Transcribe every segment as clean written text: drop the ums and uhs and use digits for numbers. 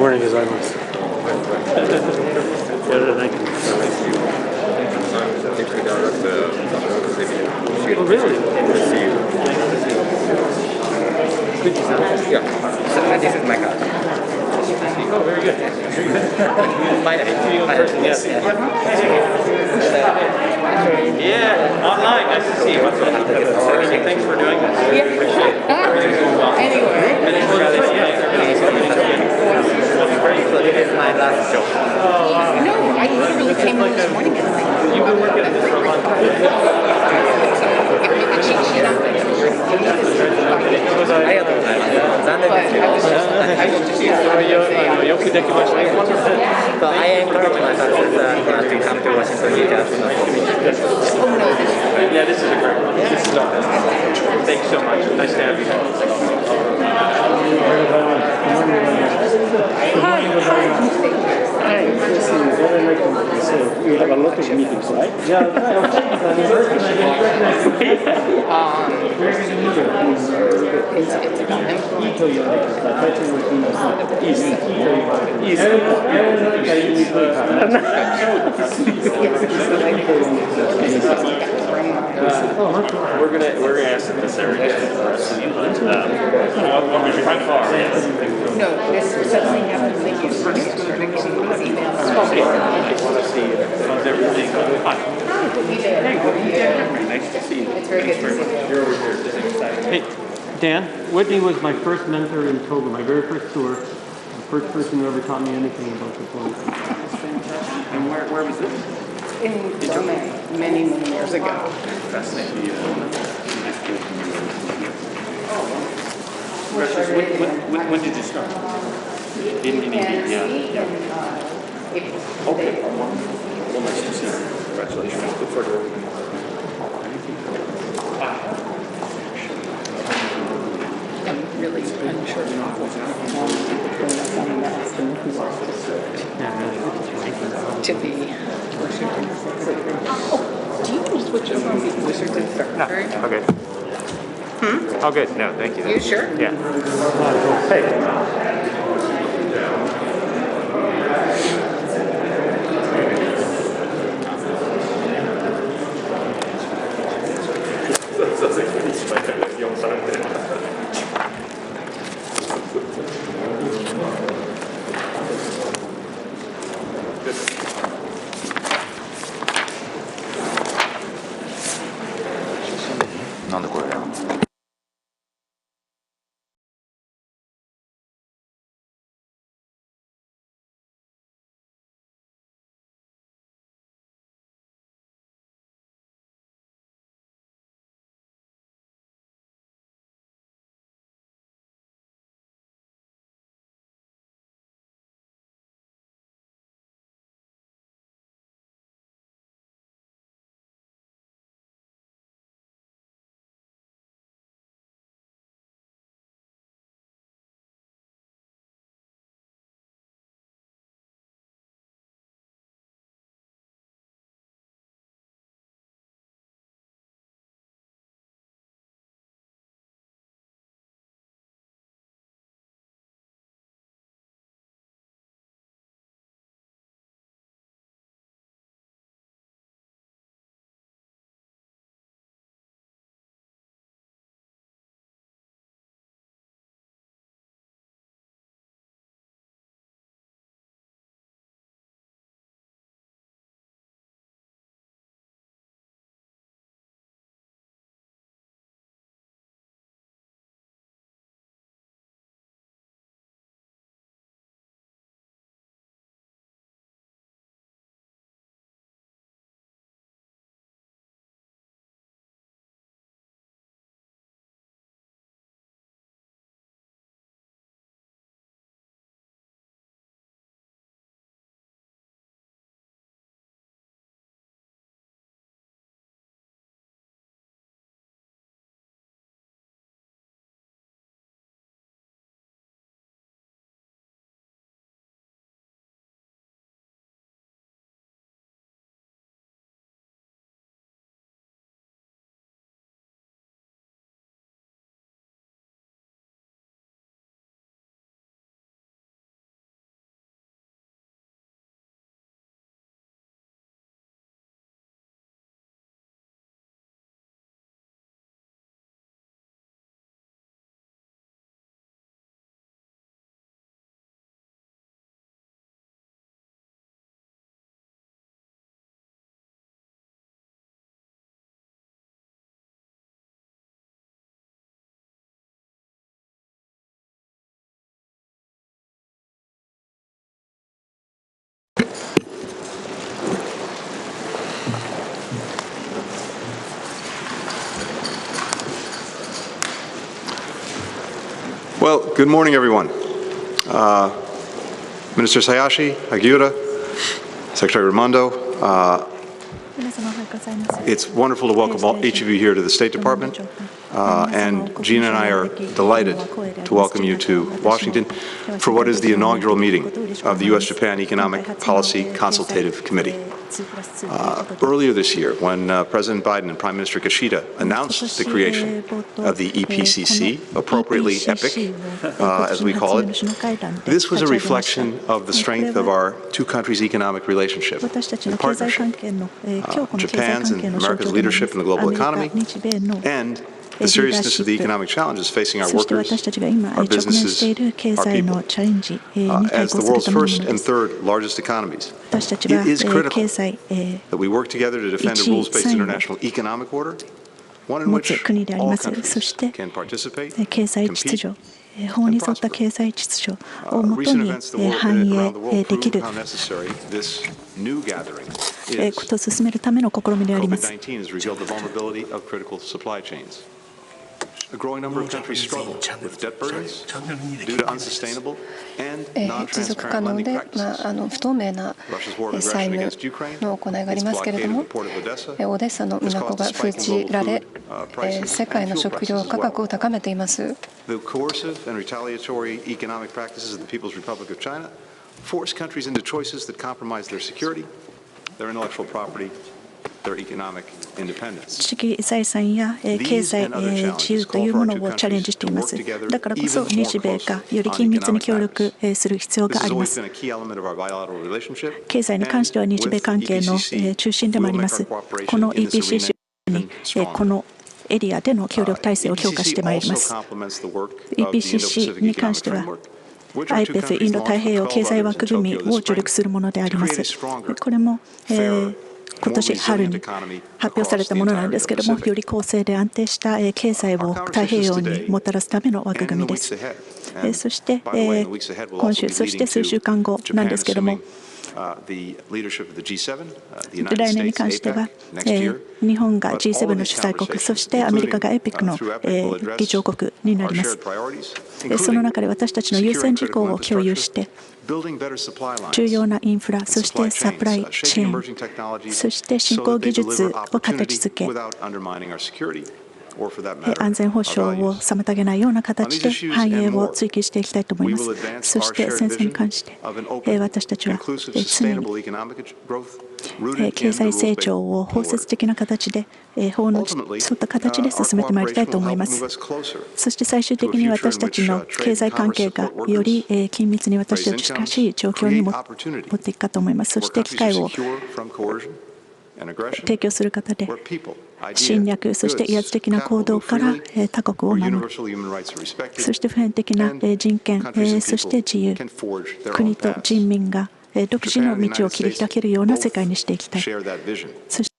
ございます。Oh, really? Good design. Yeah. So this is my card. Oh, very good. Yes. Yeah, online. Nice to see you. Thanks for doing this. Yeah. Appreciate it. Everything's going well. Anyway. So this is my last job. No, I literally came in this morning and like, You've been working at this for a long time. give me the cheat sheet on it. You need this. ありがとうございます。残念ですけど。I was justよくできましたね。So I am currently my success plan to come to Washington D.C. as soon as possible. Yeah, this is a great one. This is awesome. Thanks so much. Nice to have you. Hi, this is very nice. So you have a lot of meetings, right? Yeah. It's about him. We're gonna ask them this every day. What was your how far? No, this suddenly happened to make you started getting these emails. I want to see how's everything. Hi. Nice to see you. It's very good to see you. You're over here. This is exciting. Hey, Dan, Whitney was my first mentor in Toga, my very first tour. The first person who ever taught me anything about the plane. And where was this? In Germany, many years ago. Fascinating. When did you start? In India, yeah. Okay. Well, nice to see you. Congratulations. Look forward to working with you. I'm really unsure who wants to be Washington Secretary. Oh, do you want to switch over and be Washington Secretary? No, okay. Oh, good. No, thank you. You sure? Yeah. Hey. Well, good morning, everyone. Minister Hayashi, Hagiura, Secretary Raimondo, it's wonderful to welcome each of you here to the State Department. And Gina and I are delighted to welcome you to Washington for what is the inaugural meeting of the U.S.-Japan Economic Policy Consultative Committee. Earlier this year, when President Biden and Prime Minister Kishida announced the creation of the EPCC, appropriately EPIC, as we call it, this was a reflection of the strength of our two countries' economic relationship and partnership, Japan's and America's leadership in the global economy, and the seriousness of the economic challenges facing our workers, our businesses, our people. As the world's first and third largest economies, it is critical that we work together to defend a rules-based international economic order, one in which all countries can participate, compete,法に沿った経済秩序をもとに繁栄できることを進めるための試みであります。持続可能で、不透明な債務の行いがありますけれども、オデッサの港が封じられ、世界の食料価格を高めています。知識財産や経済自由というものをチャレンジしています。だからこそ日米がより緊密に協力する必要があります。経済に関しては日米関係の中心でもあります。この EPCC にこのエリアでの協力体制を強化してまいります。EPCC に関してはIPEF インド太平洋経済枠組みを助力するものであります。これも今年春に発表されたものなんですけれども、より公正で安定した経済を太平洋にもたらすための枠組みです。そして今週、そして数週間後なんですけれども、来年に関しては日本が G7 の主催国、そしてアメリカが APEC の議長国になります。その中で私たちの優先事項を共有して、重要なインフラ、そしてサプライチェーン、そして新興技術を形付け、安全保障を妨げないような形で繁栄を追求していきたいと思います。そして戦争に関して私たちは常に経済成長を包摂的な形で法の沿った形で進めてまいりたいと思います。そして最終的に私たちの経済関係がより緊密に私たち近しい状況に持っていくかと思います。そして機会を提供する方で侵略、そして威圧的な行動から他国を守る、そして普遍的な人権、そして自由、国と人民が独自の道を切り開けるような世界にしていきたい。そして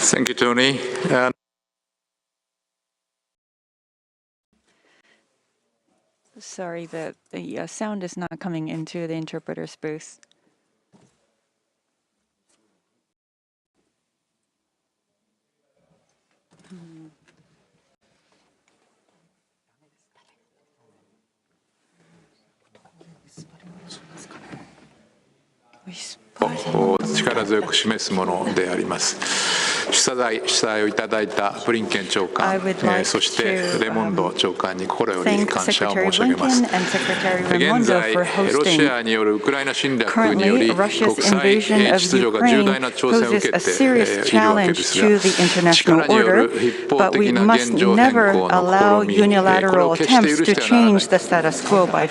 Thank you, Tony. Sorry that the sound is not coming into the interpreter's booth. Whisper. 力強く示すものであります。主催をいただいたブリンケン長官、そしてレモンド長官に心より感謝を申し上げます。現在、ロシアによるウクライナ侵略により国際秩序が重大な挑戦を受けているわけですが、力による一方的な現状変更の試み、これを決して許してはならない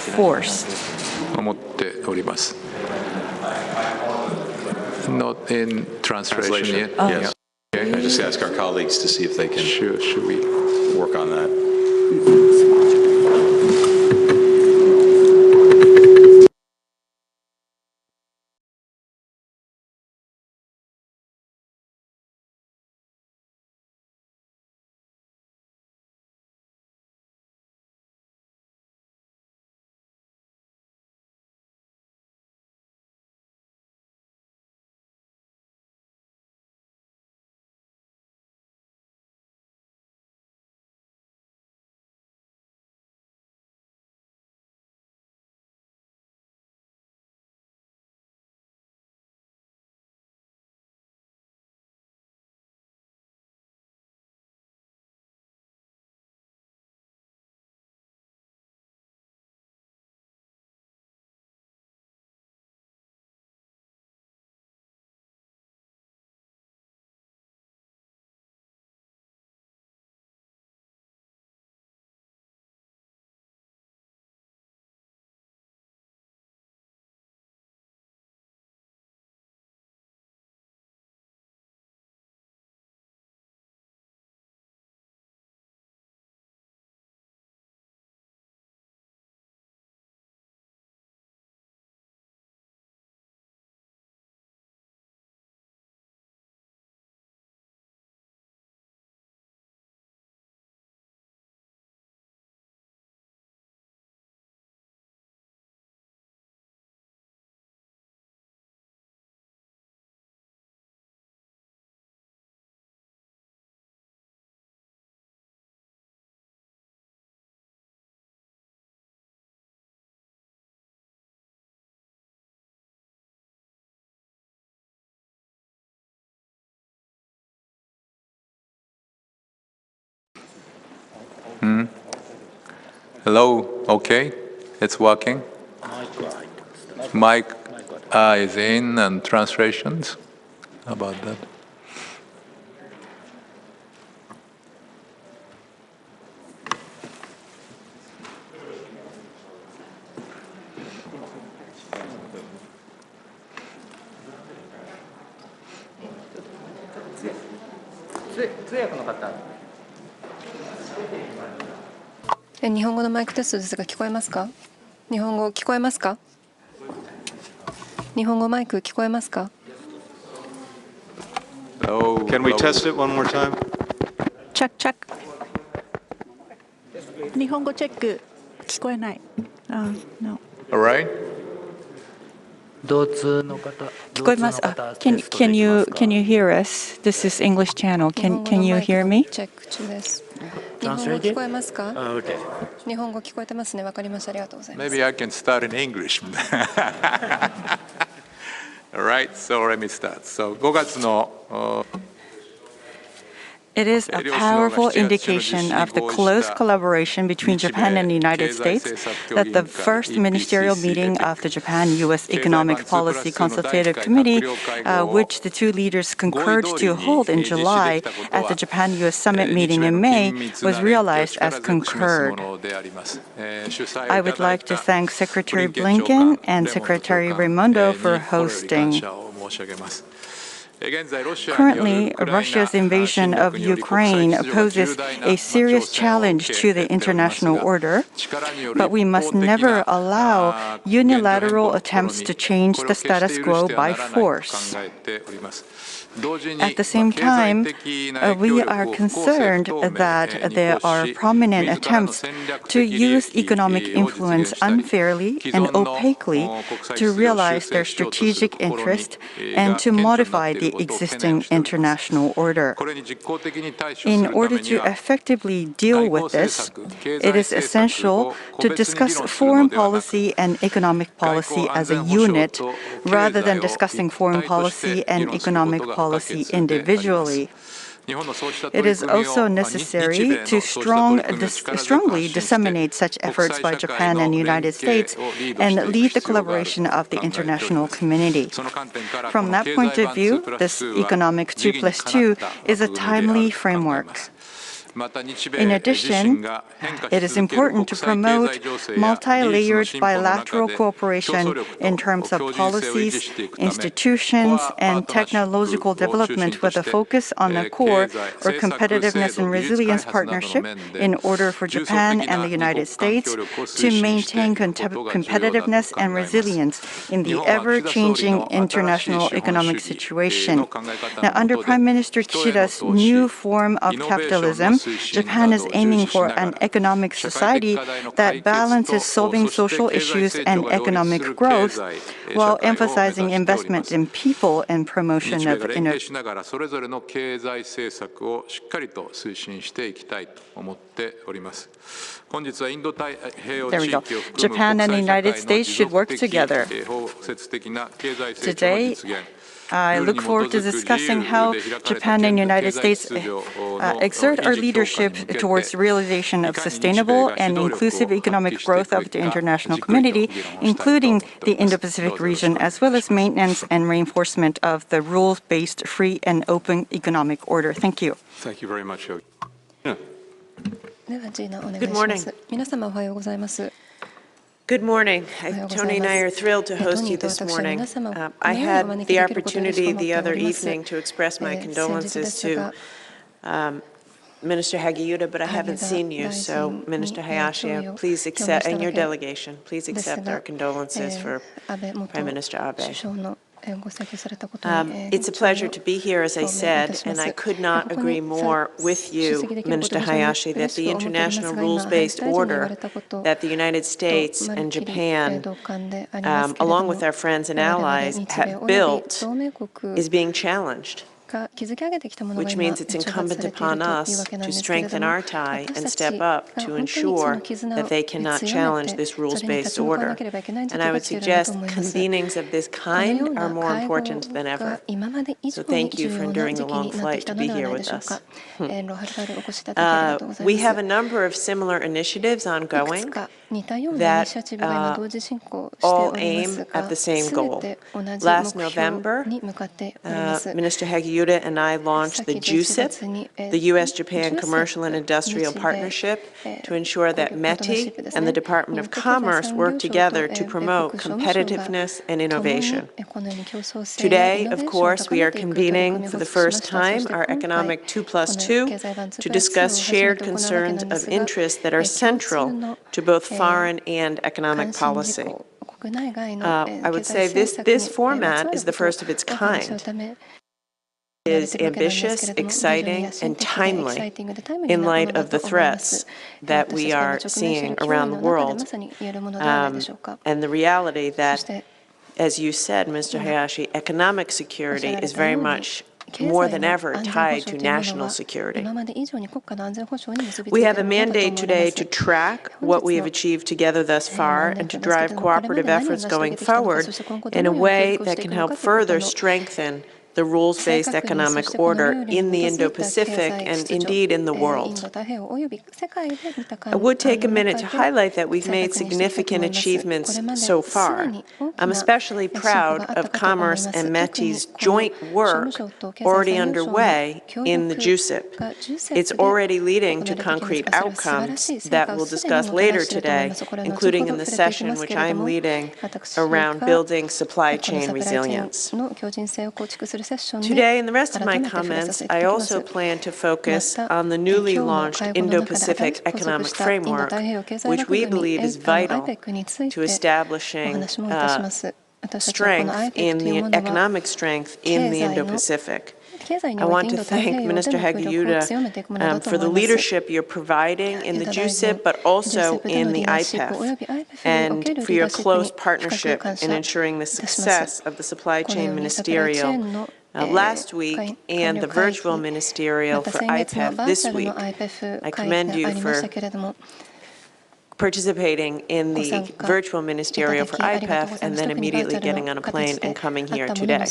と思っております。Not in translation yet. Yes. Okay. I just ask our colleagues to see if they can should we work on that. Hello, okay, it's working. Mic is in and translations. How about that? .日本語のマイクテストですが聞こえますか？日本語聞こえますか？日本語マイク聞こえますか？ Can we test it one more time? チェックチェック。日本語チェック聞こえない。No. All right. 聞こえます。Can you hear us? This is English channel. Can you hear me? チェック中です。日本語聞こえますか？日本語聞こえてますね。わかりました。ありがとうございます。Maybe I can start in English. All right, so let me start. So 5月の It is a powerful indication of the close collaboration between Japan and the United States that the first ministerial meeting of the Japan-U.S. Economic Policy Consultative Committee, which the two leaders concurred to hold in July at the Japan-U.S. Summit meeting in May, was realized as concurred. I would like to thank Secretary Blinken and Secretary Raimondo for hosting. Currently, Russia's invasion of Ukraine poses a serious challenge to the international order, but we must never allow unilateral attempts to change the status quo by force. At the same time, we are concerned that there are prominent attempts to use economic influence unfairly and opaquely to realize their strategic interest and to modify the existing international order. In order to effectively deal with this, it is essential to discuss foreign policy and economic policy as a unit rather than discussing foreign policy and economic policy individually. It is also necessary to strongly disseminate such efforts by Japan and the United States and lead the collaboration of the international community. From that point of view, this economic 2+2 is a timely framework. In addition, it is important to promote multi-layered bilateral cooperation in terms of policies, institutions, and technological development with a focus on a core or competitiveness and resilience partnership in order for Japan and the United States to maintain competitiveness and resilience in the ever-changing international economic situation. Now, under Prime Minister Kishida's new form of capitalism, Japan is aiming for an economic society that balances solving social issues and economic growth while emphasizing investment in people and promotion of innovation. There we go. Japan and the United States should work together. Today, I look forward to discussing how Japan and the United States exert our leadership towards the realization of sustainable and inclusive economic growth of the international community, including the Indo-Pacific region, as well as maintenance and reinforcement of the rules-based free and open economic order. Thank you. Thank you very much. Good morning. 皆様おはようございます。Good morning. Tony and I are thrilled to host you this morning. I had the opportunity the other evening to express my condolences to Minister Hagiuda, but I haven't seen you. So, Minister Hayashi, please accept, and your delegation, please accept our condolences for Prime Minister Abe. It's a pleasure to be here, as I said, and I could not agree more with you, Minister Hayashi, that the international rules-based order that the United States and Japan, along with our friends and allies, have built is being challenged. which means it's incumbent upon us to strengthen our tie and step up to ensure that they cannot challenge this rules-based order. And I would suggest convenings of this kind are more important than ever. So thank you for enduring the long flight to be here with us. We have a number of similar initiatives ongoing that all aim at the same goal. Last November, Minister Hagiuda and I launched the JUSIP, the U.S.-Japan Commercial and Industrial Partnership, to ensure that METI and the Department of Commerce work together to promote competitiveness and innovation. Today, of course, we are convening for the first time our Economic 2+2 to discuss shared concerns of interest that are central to both foreign and economic policy. I would say this format is the first of its kind. It is ambitious, exciting, and timely in light of the threats that we are seeing around the world, and the reality that, as you said, Mr. Hayashi, economic security is very much more than ever tied to national security. We have a mandate today to track what we have achieved together thus far and to drive cooperative efforts going forward in a way that can help further strengthen the rules-based economic order in the Indo-Pacific and indeed in the world. I would take a minute to highlight that we've made significant achievements so far. I'm especially proud of Commerce and METI's joint work already underway in the JUSIP. It's already leading to concrete outcomes that we'll discuss later today, including in the session which I'm leading around building supply chain resilience. Today, in the rest of my comments, I also plan to focus on the newly launched Indo-Pacific Economic Framework, which we believe is vital to establishing strength in the economic strength in the Indo-Pacific. I want to thank Minister Hagiuda for the leadership you're providing in the JUSIP, but also in the IPEF, and for your close partnership in ensuring the success of the Supply Chain Ministerial last week and the virtual ministerial for IPEF this week. I commend you for participating in the virtual ministerial for IPEF and then immediately getting on a plane and coming here today.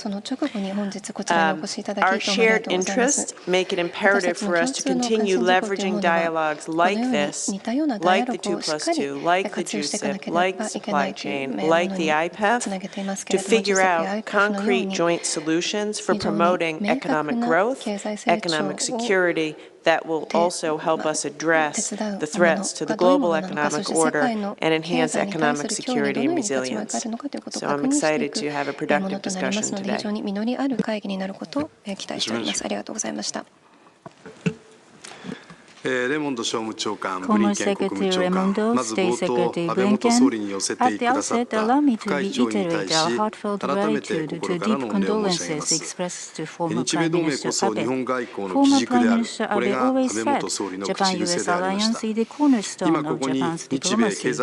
Our shared interests make it imperative for us to continue leveraging dialogues like this, like the 2+2, like the JUSIP, like supply chain, like the IPEF, to figure out concrete joint solutions for promoting economic growth, economic security, that will also help us address the threats to the global economic order and enhance economic security and resilience. So I'm excited to have a productive discussion today. Commerce Secretary Raimondo, State Secretary Blinken, at the outset, allow me to reiterate our heartfelt gratitude to deep condolences expressed to former Prime Minister Abe. Former Prime Minister Abe always said, Japan-US alliance is the cornerstone of Japan's diplomacy.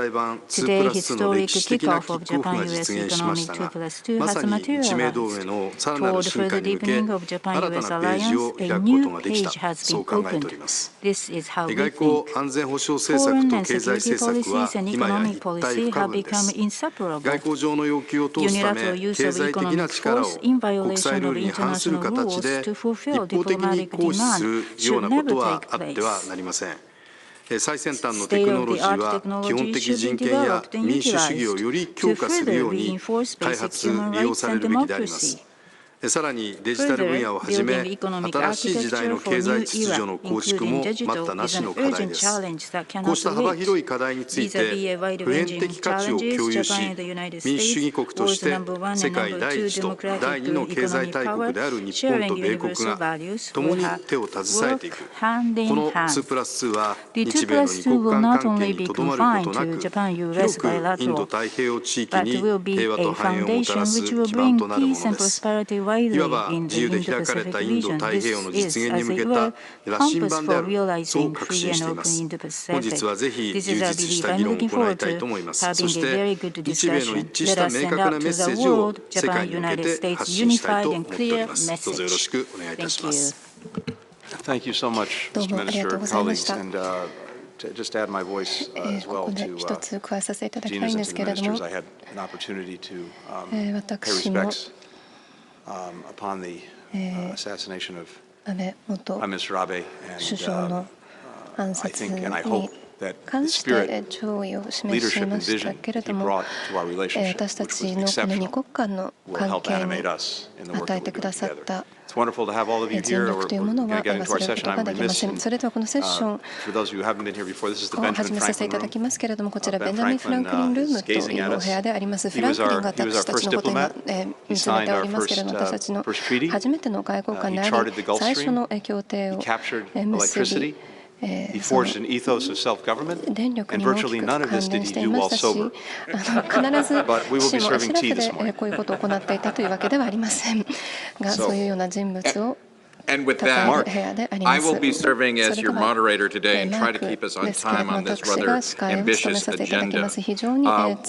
Today, historic kickoff of Japan-US Economic 2+2 has materialized. Toward further deepening of Japan-US alliance, a new page has been opened. This is how we think. Foreign and security policies and economic policy have become inseparable. Unilateral use of economic force in violation of international rules to fulfill diplomatic demand should never take place. State-of-the-art technology should be developed and utilized to further reinforce basic human rights and democracy. Further, building economic architecture for new era, including digital, is an urgent challenge that cannot wait. Vis-à-vis a wide-ranging challenges, Japan and the United States, world's number one and number two democratic economic power, sharing universal values, will work hand in hand. The 2+2 will not only be confined to Japan-US bilateral, but will be a foundation which will bring peace and prosperity widely in the Indo-Pacific region. This is, as it were, compass for realizing free and open Indo-Pacific. This is, I believe, I'm looking forward to having a very good discussion. Let us send out to the world Japan, United States unified and clear message. Thank you. Thank you so much, Mr. Minister, colleagues, and to just add my voice as well to Gina's and to the ministers. I had an opportunity to pay respects upon the assassination of Prime Minister Abe, and I think and I hope that the spirit, leadership, and vision he brought to our relationship, which was exceptional, will help animate us in the work that we do together. It's wonderful to have all of you here. We're going to get into our session. I'm remiss. For those of you who haven't been here before, this is the Benjamin Franklin room. Ben Franklin is gazing at us. He was our first diplomat. He signed our first treaty. He charted the Gulf Stream. He captured electricity. He forged an ethos of self-government, and virtually none of this did he do while sober. But we will be serving tea this morning. And with that, I will be serving as your moderator today and try to keep us on time on this rather ambitious agenda.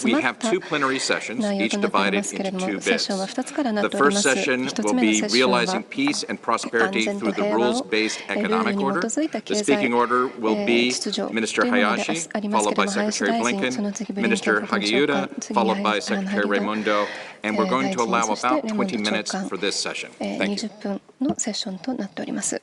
We have two plenary sessions, each divided into two bits. The first session will be Realizing Peace and Prosperity Through the Rules-Based Economic Order. The speaking order will be Minister Hayashi, followed by Secretary Blinken, Minister Hagiuda, followed by Secretary Raimondo, and we're going to allow about 20 minutes for this session. Thank you. 20分のセッションとなっております。